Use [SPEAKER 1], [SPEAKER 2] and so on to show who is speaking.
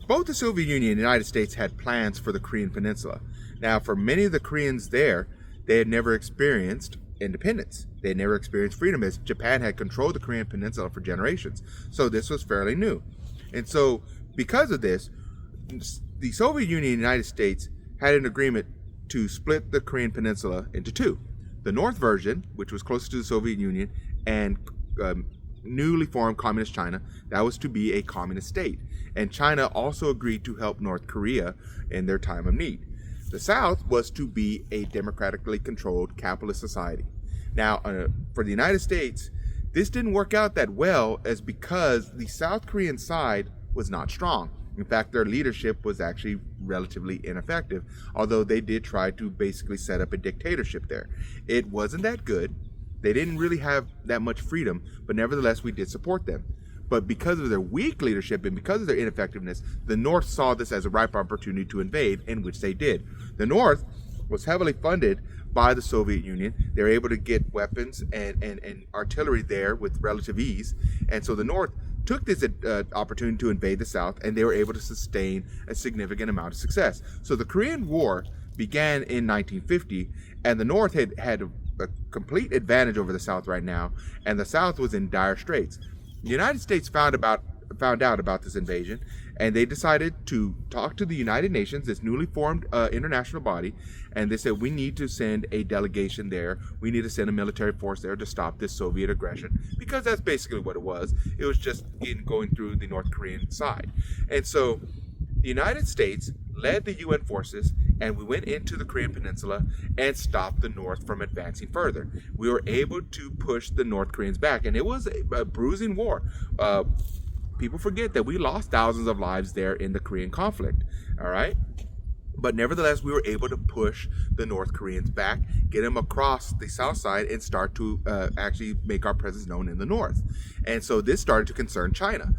[SPEAKER 1] Both the Soviet Union and the United States had plans for the Korean Peninsula. Now, for many of the Koreans there, they had never experienced independence. They had never experienced freedom, as Japan had controlled the Korean Peninsula for generations. So this was fairly new. And so because of this, the Soviet Union and the United States had an agreement to split the Korean Peninsula into two. The North version, which was closer to the Soviet Union, and newly formed Communist China, that was to be a communist state. And China also agreed to help North Korea in their time of need. The South was to be a democratically controlled capitalist society. Now, for the United States, this didn't work out that well, as because the South Korean side was not strong. In fact, their leadership was actually relatively ineffective, although they did try to basically set up a dictatorship there. It wasn't that good. They didn't really have that much freedom, but nevertheless, we did support them. But because of their weak leadership and because of their ineffectiveness, the North saw this as a ripe opportunity to invade, in which they did. The North was heavily funded by the Soviet Union. They were able to get weapons and artillery there with relative ease. And so the North took this opportunity to invade the South, and they were able to sustain a significant amount of success. So the Korean War began in 1950, and the North had a complete advantage over the South right now, and the South was in dire straits. The United States found out about this invasion, and they decided to talk to the United Nations, this newly formed international body, and they said, we need to send a delegation there. We need to send a military force there to stop this Soviet aggression, because that's basically what it was. It was just going through the North Korean side. And so the United States led the UN forces, and we went into the Korean Peninsula and stopped the North from advancing further. We were able to push the North Koreans back, and it was a bruising war. People forget that we lost thousands of lives there in the Korean conflict, all right? But nevertheless, we were able to push the North Koreans back, get them across the south side, and start to actually make our presence known in the north. And so this started to concern China.